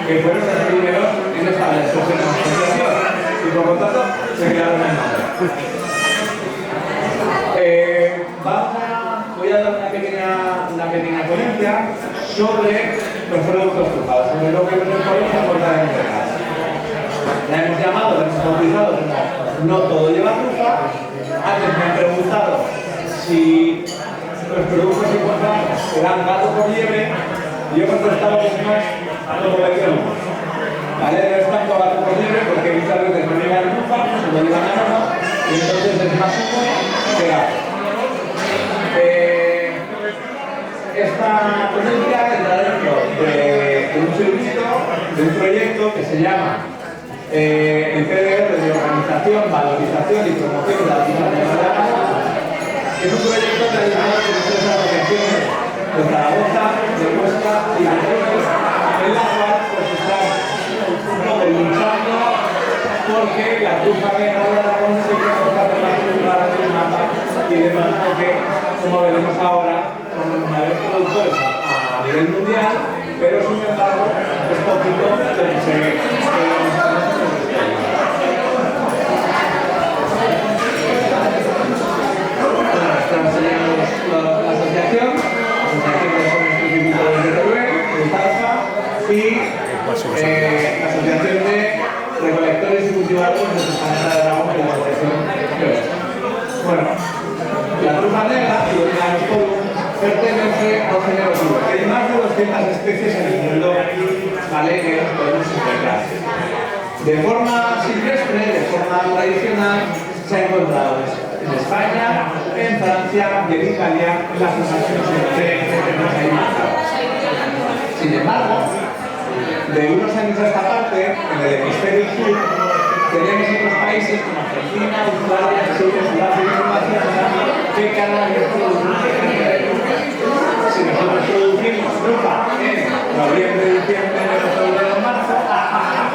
que fueron los primeros en establecerse en la asociación y por lo tanto se crearon el nombre. Voy a dar una pequeña ponencia sobre los productos trufados, sobre lo que nos podemos aportar en el mercado. La hemos llamado, la hemos bautizado como No todo lleva trufa. Antes me han preguntado si los productos que encontramos eran gato por liebre, y yo he contestado que es más como de humo. ¿Vale? No es tanto gato por liebre porque muchas veces no llevan trufa, se lo llevan a mano, y entonces es más humo que gato. Esta ponencia entra dentro de un servicio, de un proyecto que se llama el PDR de Organización, Valorización y Promoción de la Actividad de la Ganadería, que es un proyecto realizado por tres asociaciones de Zaragoza, de Huesca y de Teruel, en la cual pues, están un poco luchando porque la trufa negra de Aragón se quiere tocar con la trufa de mapa y demás, porque, como veremos ahora, son los mayores productores a nivel mundial, pero sin embargo es poquito lo que se esta sería la asociación de jóvenes cultivadores de Teruel, de Zaragoza, y la asociación de recolectores y cultivadores de España de Aragón, que la asociación de bueno, la trufa negra, pertenece a un género trufa, que hay más de 200 especies en el mundo, ¿vale? Que podemos encontrar. De forma silvestre, de forma tradicional, se ha encontrado en España, en Francia y en Italia, en las asociaciones que tenemos ahí marcadas. Sin embargo, de unos años a esta parte, en el hemisferio sur, tenemos otros países como Argentina, Australia, Chile, Sudáfrica y Nueva Zelanda que cada año producen trufa. Si nosotros producimos trufa en noviembre, diciembre, enero, febrero, marzo,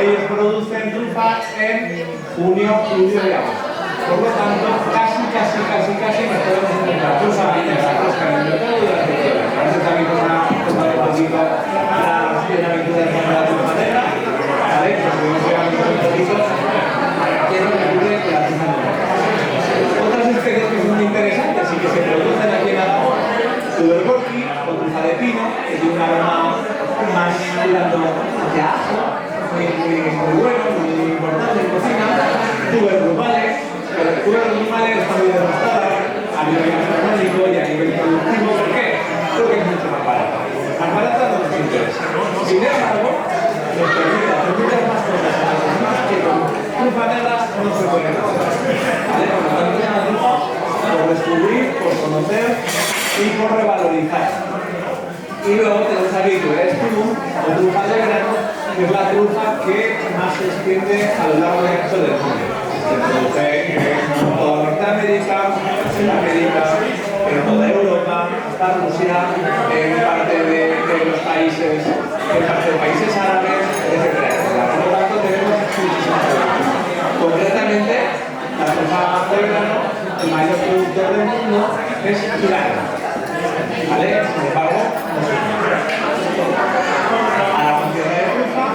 ellos producen trufa en junio, julio y agosto. Por lo tanto, casi nos podemos encontrar trufa negra fresca en el mercado durante todo el año. Ahora también con una un poquito las bienaventuras de la trufa negra, ¿vale? Pues podemos llegar un poquito qué es lo que ocurre con la trufa negra. Otras especies que son muy interesantes y que se producen aquí en Aragón, tubercorki o trufa de pino, que tiene un aroma más tirando hacia ajo, muy bueno, muy importante en cocina, tubercrupales, pero tubercrupales está muy demostrada a nivel gastronómico y a nivel productivo. ¿Por qué? Porque es mucho más barata. Más barata no nos interesa. Sin embargo, nos permite hacer muchas más cosas a las personas que con trufa negra no se pueden hacer. ¿Vale? Por lo tanto, es una trufa por descubrir, por conocer y por revalorizar. Y luego tenemos aquí Tuberestrum o trufa de grano, que es la trufa que más se extiende a lo largo y ancho del mundo. Se produce en toda Norteamérica, en América, en toda Europa, hasta Rusia, en parte de los países, árabes, etc. Por lo tanto, tenemos muchísimas productos. Concretamente, la trufa de grano, el mayor productor del mundo es Irán. ¿Vale? Sin embargo, a la cantidad de trufa,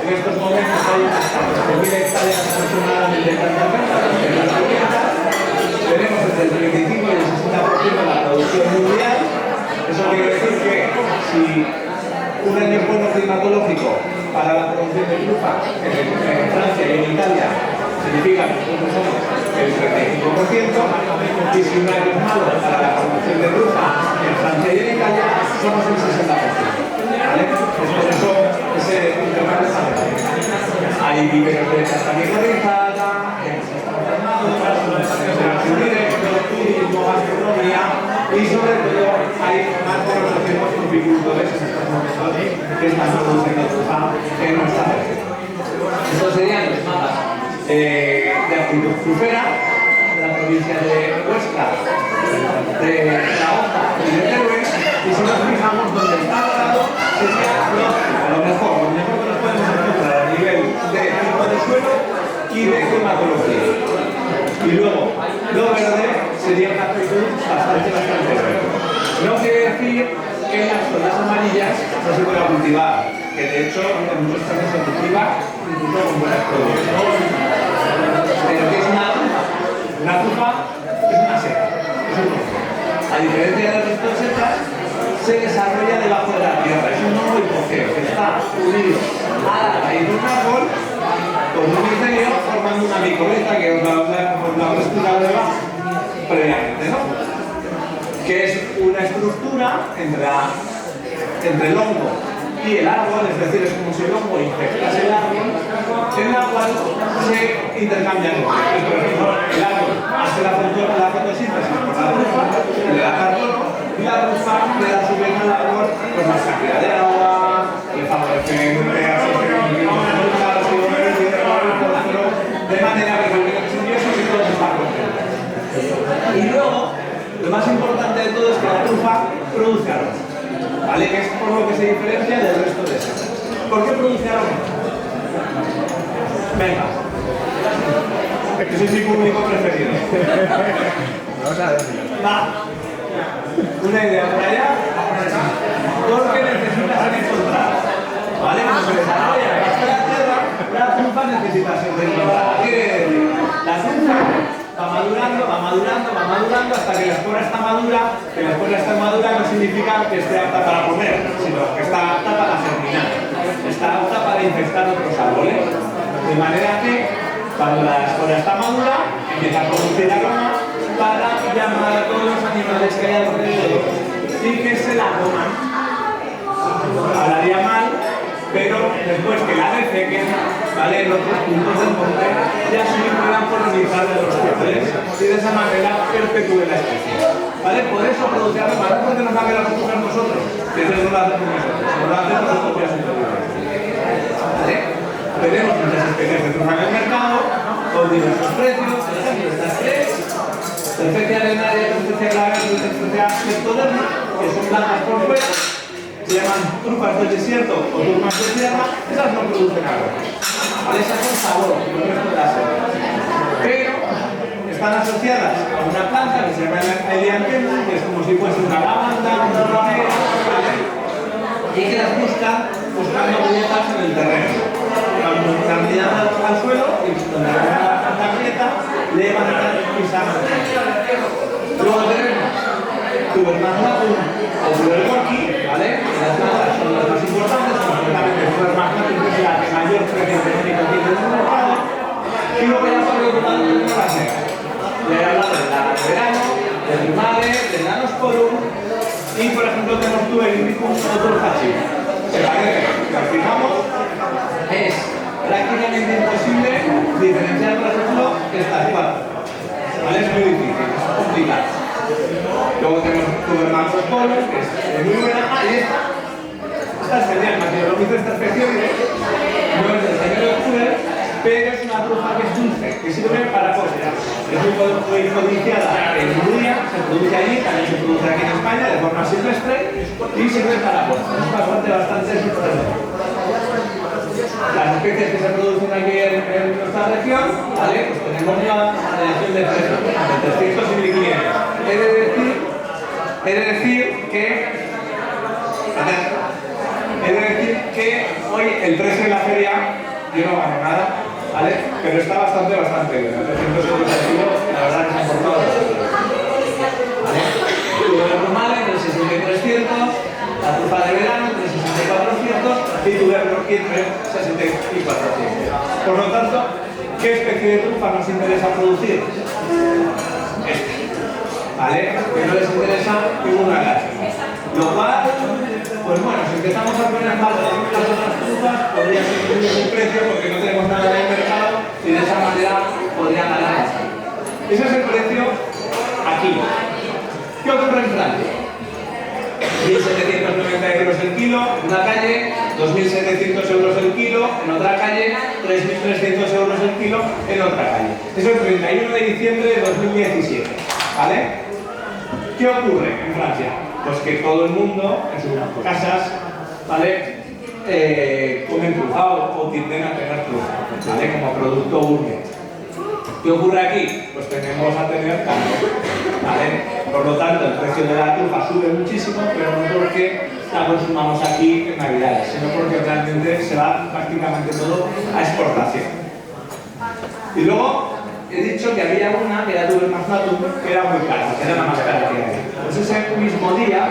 en estos momentos hay unas 7.000 hectáreas aproximadamente de planta, tenemos entre el 35 y el 60% de la producción mundial. Eso quiere decir que si un año es bueno climatológico para la producción de trufa en Francia y en Italia, significa que nosotros somos el 35%, y si un año es malo para la producción de trufa en Francia y en Italia, somos el 60%. ¿Vale? Por eso ese intercambio es tan grande. Hay viveros de también organizada, selección directo, turismo, gastronomía y sobre todo hay más de 800 horticultores en estos momentos que están produciendo trufa en nuestra región. Estos serían los mapas de actitud trufera de la provincia de Huesca, de Zaragoza y de Teruel, y si nos fijamos donde está parado sería lo mejor que nos podemos encontrar a nivel de tipo de suelo y de climatología. Y luego, lo verde sería una actitud bastante verde. No quiere decir que en las zonas amarillas no se pueda cultivar que de hecho en muchos casos se cultiva incluso con buenas producciones. Pero ¿qué es una trufa? Una trufa es una seta, es un hongo. A diferencia del resto de setas, se desarrolla debajo de la tierra. Es un hongo hipogeo que está unido a la raíz de un árbol con un micelio formando una micorriza que os la he explicado debajo previamente, ¿no? Que es una estructura entre el hongo y el árbol, es decir, es como si el hongo infectase el árbol, en la cual se intercambian nutrientes. Por ejemplo, el árbol hace la fotosíntesis por la trufa, le da carbono, y la trufa le da a su vez al árbol pues, más cantidad de agua, le favorece de manera que cualquier simbiosis y todos están contentos. Y luego, lo más importante de todo es que la trufa produce aroma, ¿vale? Que es por lo que se diferencia del resto de setas. ¿Por qué produce aroma? Venga. Ese es mi público preferido. Va. Una idea por allá. Porque necesita ser encontrada. ¿Vale? Cuando se desarrolla bajo la tierra, la trufa necesita ser encontrada. ¿Qué quiere decir? La trufa va madurando hasta que la espora está madura. Que la espora está madura no significa que esté apta para comer, sino que está apta para germinar. Está apta para infestar otros árboles. De manera que cuando la espora está madura, empieza a producir aroma para llamar a todos los animales que hay alrededor y que se la coman. Hablaría mal, pero después que la defequen, ¿vale? En otros puntos del monte y así puedan colonizar de los peces y de esa manera perpetúe la especie. ¿Vale? Por eso produce aroma, no porque nos hagan las cosas nosotros, que eso no lo hacemos nosotros, no lo hacemos sus propias supervivencias. ¿Vale? Tenemos muchas especies de trufa en el mercado, con diversos precios, por ejemplo, estas tres, Terfecia arenaria, Terfecia glacialis y Terfecia leptoderma, que son blancas por fuera, se llaman trufas del desierto o trufas de tierra, esas no producen aroma. ¿Vale? Esas son sabor, como el resto de las setas. Pero están asociadas a una planta que se llama el elianthemum, que es como si fuese una lavanda, una romero, ¿vale? Y que las buscan buscando grietas en el terreno. Cuando están mirando al suelo y donde hay una grieta, le van a dar pisar. Luego tenemos Tubermagnatum o Tubergorki, ¿vale? Las plantas son las más importantes, concretamente Tubermagnatum, que es la que mayor precio económico tiene en el mercado. Y luego ya por otro lado tenemos las setas. Le he hablado de la verano, del primale, del Nanosporum y por ejemplo tenemos Tuberindicum o Turfachim. Se parece, si nos fijamos, es prácticamente imposible diferenciar, por ejemplo, estas cuatro. ¿Vale? Es muy difícil, es complicado. Luego tenemos Tubermagnatum, que es muy buena. Ah, y esta es genial, Macriolophytes terfecioides, no es del género de Tuber, pero es una trufa que es dulce, que sirve para cosas. Es muy codiciada en Hungría, se produce allí, también se produce aquí en España de forma silvestre y sirve para cosas. Es bastante sorprendente. Las especies que se producen aquí en nuestra región, ¿vale? Pues tenemos una relación de precios entre 300 y 1500. He de decir que hoy el precio de la feria yo no gano nada, ¿vale? Pero está bastante bien. 300 euros al kilo, la verdad que se han portado bastante bien. ¿Vale? Tuber normal entre 6.300, la trufa de verano entre 6.400 y Tubergorki entre 60 y 400. Por lo tanto, ¿qué especie de trufa nos interesa producir? Esta. ¿Vale? Que no les interesa ninguna clase. Lo cual, pues bueno, si empezamos a poner en valor las otras trufas, podría ser un precio porque no tenemos nada en el mercado y de esa manera podría ganar bastante. Ese es el precio aquí. ¿Qué ocurre en Francia? 1.790 euros el kilo en una calle, 2.700 euros el kilo en otra calle, 3.300 euros el kilo en otra calle. Eso es el 31 de diciembre de 2017. ¿Vale? ¿Qué ocurre en Francia? Pues que todo el mundo en sus casas, ¿vale? Comen trufa o tienden a tener trufa, ¿vale? Como producto gourmet. ¿Qué ocurre aquí? Pues tendemos a tener cambio, ¿vale? Por lo tanto, el precio de la trufa sube muchísimo, pero no porque la consumamos aquí en Navidades, sino porque realmente se va prácticamente todo a exportación. Y luego he dicho que había una que era Tubermagnatum, que era muy cara, que era la más cara que hay. Pues ese mismo día,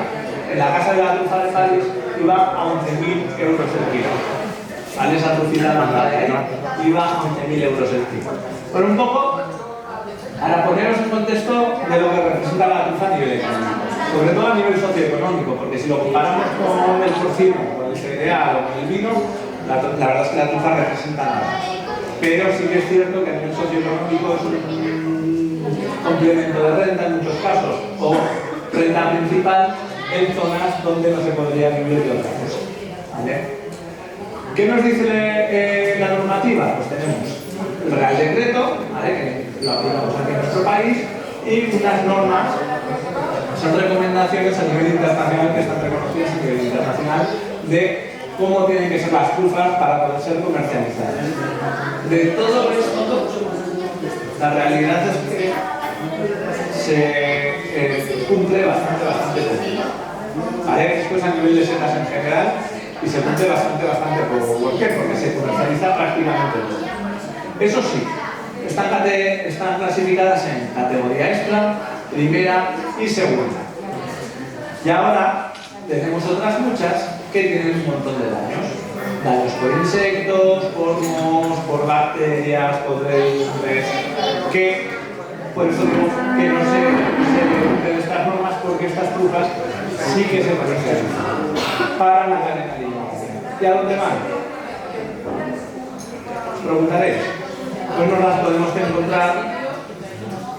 en la casa de la trufa de París, iba a 11.000 euros el kilo. ¿Vale? Esa trufita blanca de ahí iba a 11.000 euros el kilo. Pero un poco, para poneros en contexto de lo que representa la trufa a nivel económico, sobre todo a nivel socioeconómico, porque si lo comparamos con el porcino, con el cereal o con el vino, la verdad es que la trufa representa nada. Pero sí que es cierto que a nivel socioeconómico es un complemento de renta en muchos casos, o renta principal en zonas donde no se podría vivir de otra cosa. ¿Vale? ¿Qué nos dice la normativa? Pues tenemos el Real Decreto, ¿vale? Que lo aplicamos aquí en nuestro país, y unas normas, son recomendaciones a nivel internacional que están reconocidas a nivel internacional de cómo tienen que ser las trufas para poder ser comercializadas. De todo esto, la realidad es que se cumple bastante poco. ¿Vale? Esto es a nivel de setas en general y se cumple bastante poco. ¿Por qué? Porque se comercializa prácticamente todo. Eso sí, están clasificadas en categoría extra, primera y segunda. Y ahora tenemos otras muchas que tienen un montón de daños. Daños por insectos, por mohos, por bacterias, por legumbres, que por eso digo que no se cumplen estas normas, porque estas trufas sí que se comercializan para la cadena alimentaria. ¿Y a dónde van? Os preguntaréis. Pues nos las podemos encontrar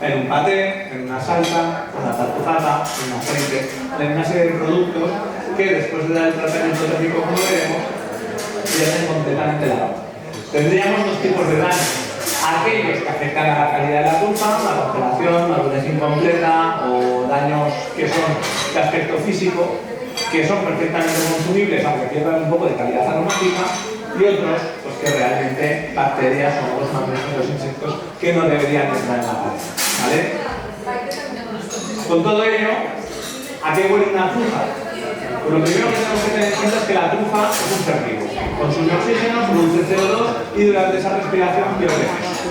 en un paté, en una salsa, en una tartufata, en un aceite, en una serie de productos que después de dar el tratamiento térmico, como veremos, pierden completamente la agua. Tendríamos dos tipos de daños: aquellos que afectan a la calidad de la trufa, la congelación, madurez incompleta o daños que son de aspecto físico, que son perfectamente consumibles aunque pierdan un poco de calidad aromática, y otros pues que realmente bacterias o los mamíferos, insectos que no deberían entrar en la cadena. ¿Vale? Con todo ello, ¿a qué huele una trufa? Pues lo primero que tenemos que tener en cuenta es que la trufa es un ser vivo. Consume oxígeno, produce CO2 y durante esa respiración pierde peso.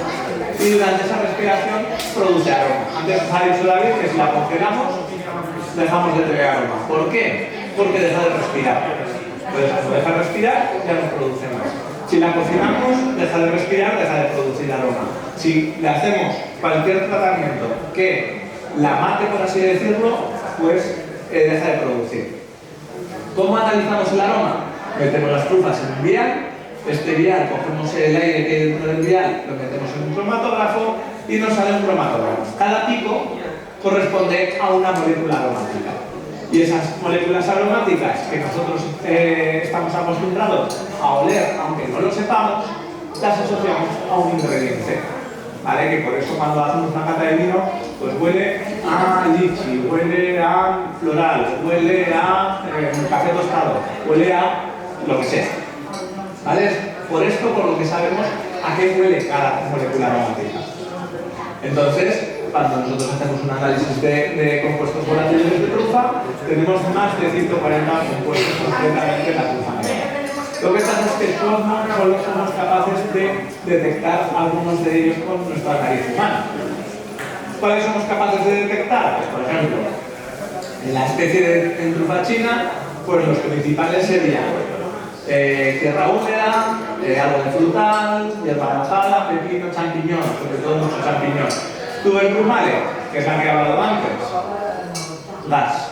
Y durante esa respiración produce aroma. Antes os ha dicho David que si la congelamos, dejamos de tener aroma. ¿Por qué? Porque deja de respirar. Entonces, cuando deja de respirar, ya no produce más. Si la cocinamos, deja de respirar, deja de producir aroma. Si le hacemos cualquier tratamiento que la mate, por así decirlo, pues deja de producir. ¿Cómo analizamos el aroma? Metemos las trufas en un vial. Este vial, cogemos el aire que hay dentro del vial, lo metemos en un cromatógrafo y nos sale un cromatógrafo. Cada pico corresponde a una molécula aromática. Y esas moléculas aromáticas que nosotros estamos acostumbrados a oler, aunque no lo sepamos, las asociamos a un ingrediente. ¿Vale? Que por eso cuando hacemos una cata de vino, pues huele a lichi, huele a floral, huele a café tostado, huele a lo que sea. ¿Vale? Por esto, por lo que sabemos a qué huele cada molécula aromática. Entonces, cuando nosotros hacemos un análisis de compuestos volátiles de trufa, tenemos más de 140 compuestos completamente en la trufa negra. Lo que pasa es que solo somos capaces de detectar algunos de ellos con nuestra nariz humana. ¿Cuáles somos capaces de detectar? Pues, por ejemplo, en la especie de trufa china, pues los principales serían tierra húmeda, algo de frutal, hierba mojada, pepino, champiñón, sobre todo mucho champiñón. Tubercrumale, que es la que he hablado antes. Gas.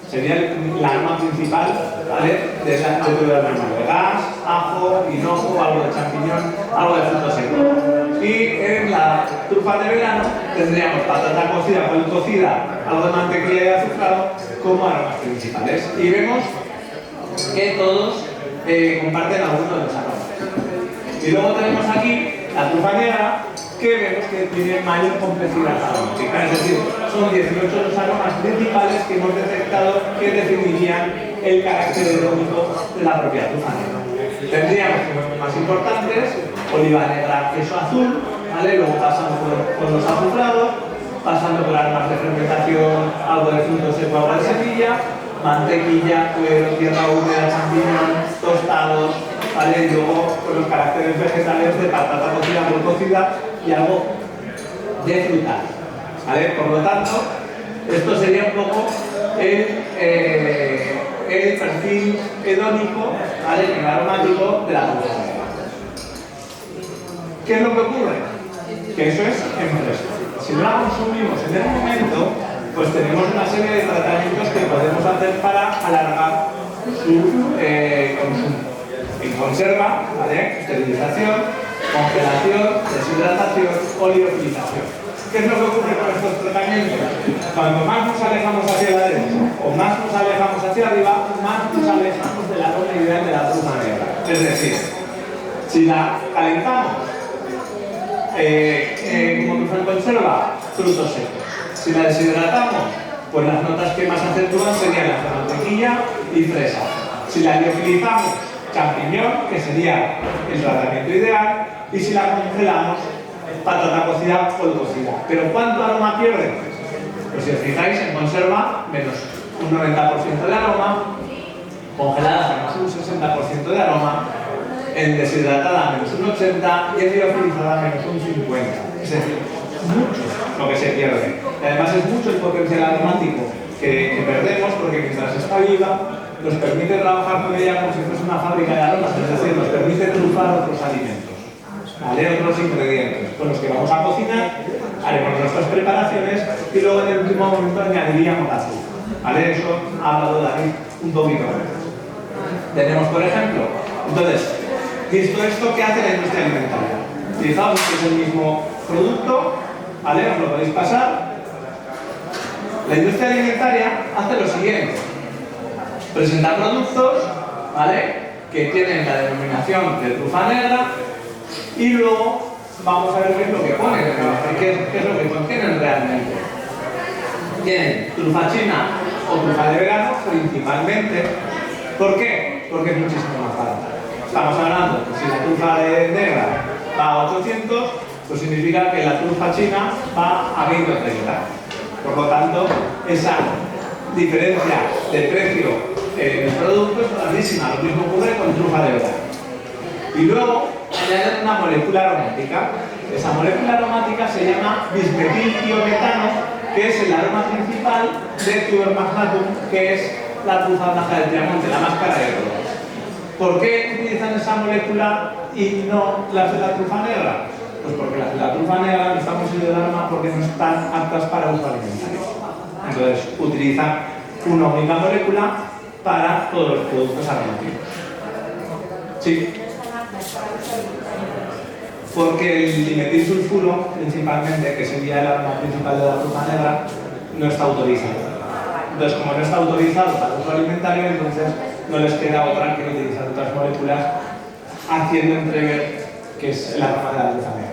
Sería la arma principal, ¿vale? de tubercrumale. Gas, ajo, hinojo, algo de champiñón, algo de fruto seco. Y en la trufa de verano tendríamos patata cocida, col cocida, algo de mantequilla y azúcar como aromas principales. Y vemos que todos comparten algunos de los aromas. Y luego tenemos aquí la trufa negra, que vemos que tiene mayor complejidad aromática, es decir, son 18 los aromas principales que hemos detectado que definirían el carácter arómico de la propia trufa negra. Tendríamos los más importantes: oliva negra, queso azul, ¿vale? Luego pasando por los azufrados, pasando por aromas de fermentación, algo de fruto seco, algo de semilla, mantequilla, cuero, tierra húmeda, champiñón, tostados, ¿vale? Y luego con los caracteres vegetales de patata cocida, muy cocida y algo de fruta, ¿vale? Por lo tanto, esto sería un poco el perfil hedónico, ¿vale? El aromático de la trufa. ¿Qué es lo que ocurre? Que eso es en fresco. Si no la consumimos en el momento, pues tenemos una serie de tratamientos que podemos hacer para alargar su consumo. En conserva, ¿vale? Esterilización, congelación, deshidratación o liofilización. ¿Qué es lo que ocurre con estos tratamientos? Cuanto más nos alejamos hacia la derecha o más nos alejamos hacia arriba, más nos alejamos de la aroma ideal de la trufa negra. Es decir, si la calentamos como trufa en conserva, frutos secos. Si la deshidratamos, pues las notas que más acentúan serían las de mantequilla y fresa. Si la liofilizamos, champiñón, que sería el tratamiento ideal, y si la congelamos, patata cocida o cocida. ¿Pero cuánto aroma pierde? Pues si os fijáis, en conserva, menos un 90% de aroma, congelada menos un 60% de aroma, en deshidratada menos un 80% y en liofilizada menos un 50%. Es decir, mucho lo que se pierde. Y además es mucho el potencial aromático que perdemos, porque mientras está viva nos permite trabajar con ella como si fuese una fábrica de aromas, es decir, nos permite trufar otros alimentos, ¿vale? Otros ingredientes con los que vamos a cocinar, haremos nuestras preparaciones y luego en el último momento añadiríamos la trufa, ¿vale? Eso ha hablado David un poquito antes. Tenemos, por ejemplo, entonces, visto esto, ¿qué hace la industria alimentaria? Fijaos que es el mismo producto, ¿vale? Os lo podéis pasar. La industria alimentaria hace lo siguiente: presenta productos, ¿vale?, que tienen la denominación de trufa negra y luego vamos a ver qué es lo que ponen, qué es lo que contienen realmente. Tienen trufa china o trufa de verano principalmente. ¿Por qué? Porque es muchísimo más barata. Estamos hablando que si la trufa negra va a 800, pues significa que la trufa china va a 20 o 30. Por lo tanto, esa diferencia de precio en el producto es grandísima. Lo mismo ocurre con trufa de verano. Y luego añaden una molécula aromática. Esa molécula aromática se llama bismetiltiometano, que es el aroma principal de Tuber magnatum, que es la trufa blanca del Piamonte, la más cara de todas. ¿Por qué utilizan esa molécula y no las de la trufa negra? Pues porque las de la trufa negra no están consideradas aroma porque no están aptas para uso alimentario. Entonces utilizan una única molécula para todos los productos aromáticos. Sí. Porque el dimetilsulfuro, principalmente, que sería el aroma principal de la trufa negra, no está autorizado. Entonces, como no está autorizado para uso alimentario, entonces no les queda otra que utilizar otras moléculas, haciendo entrever que es el aroma de la trufa negra.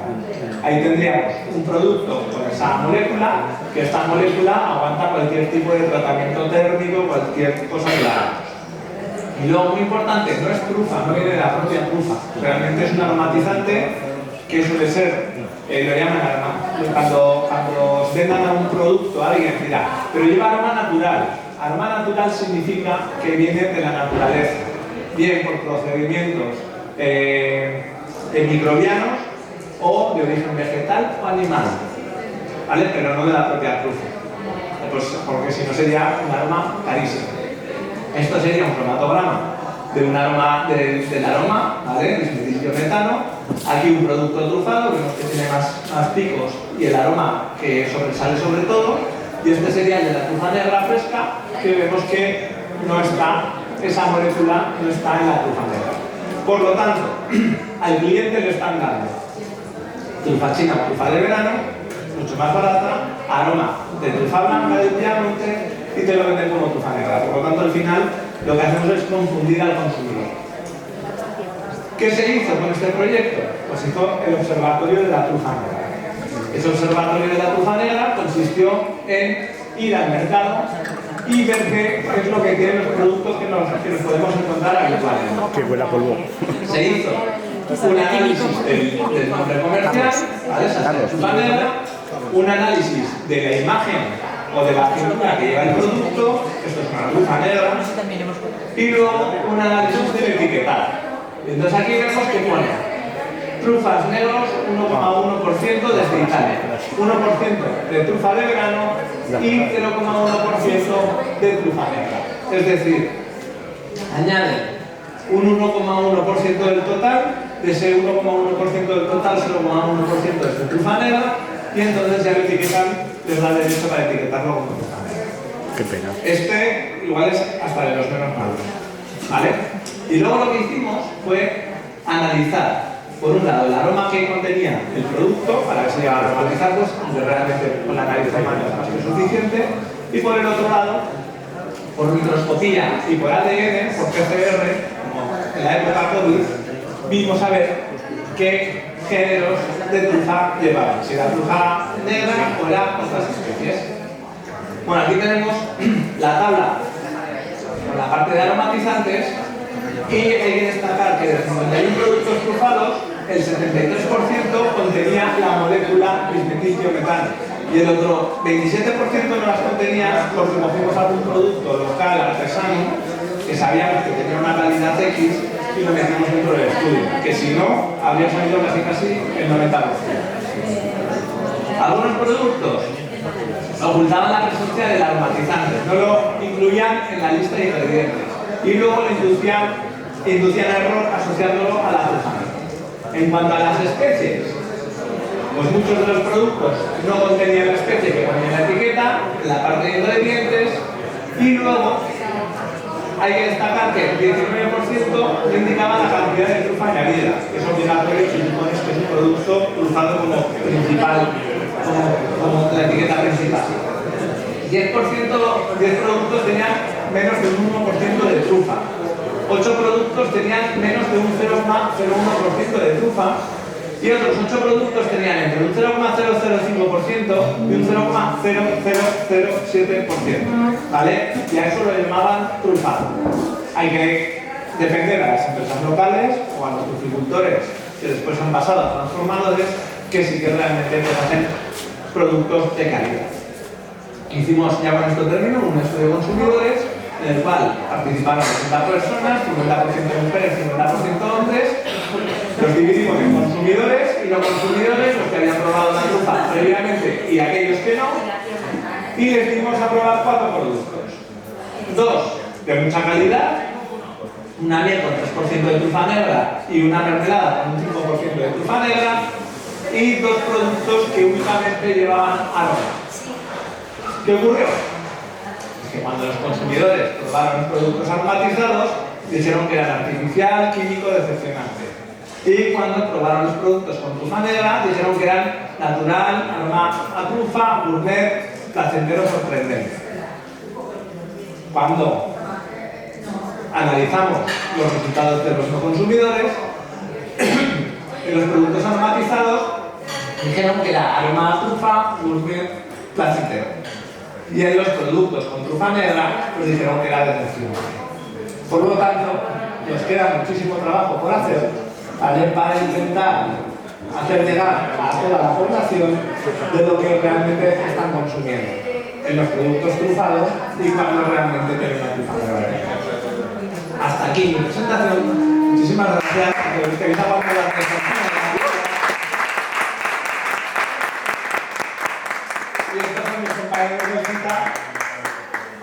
Ahí tendríamos un producto con esa molécula, que esta molécula aguanta cualquier tipo de tratamiento térmico, cualquier cosa que la haga. Y luego, muy importante, no es trufa, no viene de la propia trufa, realmente es un aromatizante que suele ser, lo llaman aroma. Cuando os vendan a un producto, alguien dirá, pero lleva aroma natural. Aroma natural significa que viene de la naturaleza, bien por procedimientos microbianos o de origen vegetal o animal, ¿vale? Pero no de la propia trufa, pues porque si no sería un aroma carísimo. Esto sería un cromatograma de un aroma, del aroma, ¿vale? Bismetiltiometano. Aquí un producto trufado, vemos que tiene más picos y el aroma que sobresale sobre todo. Y este sería el de la trufa negra fresca, que vemos que no está, esa molécula no está en la trufa negra. Por lo tanto, al cliente le están dando trufa china o trufa de verano, mucho más barata, aroma de trufa blanca del Piamonte, y te lo venden como trufa negra. Por lo tanto, al final, lo que hacemos es confundir al consumidor. ¿Qué se hizo con este proyecto? Pues hizo el Observatorio de la Trufa Negra. Ese Observatorio de la Trufa Negra consistió en ir al mercado y ver qué es lo que tienen los productos que nos podemos encontrar habitualmente. Que huele a polvo. Se hizo un análisis del nombre comercial, ¿vale? Esa es la trufa negra, un análisis de la imagen o o de la cintura que lleva el producto, esto es una trufa negra, y luego un análisis del etiquetado. Entonces aquí vemos que pone trufas negros 1,1% desde Italia, 1% de trufa de verano y 0,1% de trufa negra. Es decir, añade un 1,1% del total, de ese 1,1% del total, 0,1% es de trufa negra, y entonces ya lo etiquetan, les da derecho para etiquetarlo como trufa negra. Qué pena. Este igual es hasta de los menos malos, ¿vale? Y luego lo que hicimos fue analizar, por un lado, el aroma que contenía el producto, para ver si llegaba a aromatizar, pues, aunque realmente con la nariz humana es más que suficiente, y por el otro lado, por microscopía y por ADN, por PCR, como en la época COVID, vimos a ver qué géneros de trufa llevaban, si era trufa negra o era otras especies. Bueno, aquí tenemos la tabla con la parte de aromatizantes y hay que destacar que de 51 productos trufados, el 73% contenía la molécula bismetiltiometano y el otro 27% no las contenía porque cogimos algún producto local, artesano, que sabíamos que tenía una calidad X y lo metimos dentro del estudio, que si no, habría salido casi el 90%. Algunos productos ocultaban la presencia del aromatizante, no lo incluían en la lista de ingredientes y luego lo inducían a error asociándolo a la trufa. En cuanto a las especies, pues muchos de los productos no contenían la especie que ponía en la etiqueta, en la parte de ingredientes, y luego hay que destacar que el 19% no indicaba la cantidad de trufa añadida, que es obligatorio si tú pones que es un producto trufado como principal, como la etiqueta principal. 10 productos tenían menos de un 1% de trufa. 8 productos tenían menos de un 0,01% de trufa y otros 8 productos tenían entre un 0,005% y un 0,0007%, ¿vale? Y a eso lo llamaban trufado. Hay que defender a las empresas locales o a los fruticultores que después han pasado a transformadores que sí que realmente hacen productos de calidad. Hicimos, ya con esto termino, un estudio de consumidores en el cual participaron 60 personas, 50% mujeres, 50% hombres. Los dividimos en consumidores y no consumidores, los que habían probado la trufa previamente y aquellos que no, y les dimos a probar 4 productos. 2 de mucha calidad, una miel con 3% de trufa negra y una mermelada con un 5% de trufa negra, y 2 productos que únicamente llevaban aroma. ¿Qué ocurrió? Que cuando los consumidores probaron los productos aromatizados, dijeron que eran artificial, químico, decepcionante. Y cuando probaron los productos con trufa negra, dijeron que eran natural, aroma a trufa, gourmet, placentero, sorprendente. Cuando analizamos los resultados de los no consumidores, en los productos aromatizados, dijeron que era aroma a trufa, gourmet, placentero. Y en los productos con trufa negra, pues dijeron que era decepcionante. Por lo tanto, nos queda muchísimo trabajo por hacer, ¿vale? Para intentar hacer llegar a toda la población de lo que realmente están consumiendo en los productos trufados y cuando realmente tienen una trufa negra. Hasta aquí mi presentación. Muchísimas gracias. Que habéis aguantado la presentación. Y estos son mis compañeros de cita.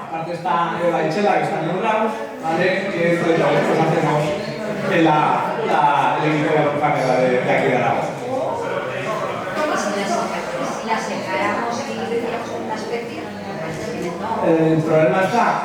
Aparte está Eva y Chela, que están en Raus, ¿vale? Que después hacemos el equipo de la trufa negra de aquí de Aragón. Si las separamos y decíamos una especie, El problema está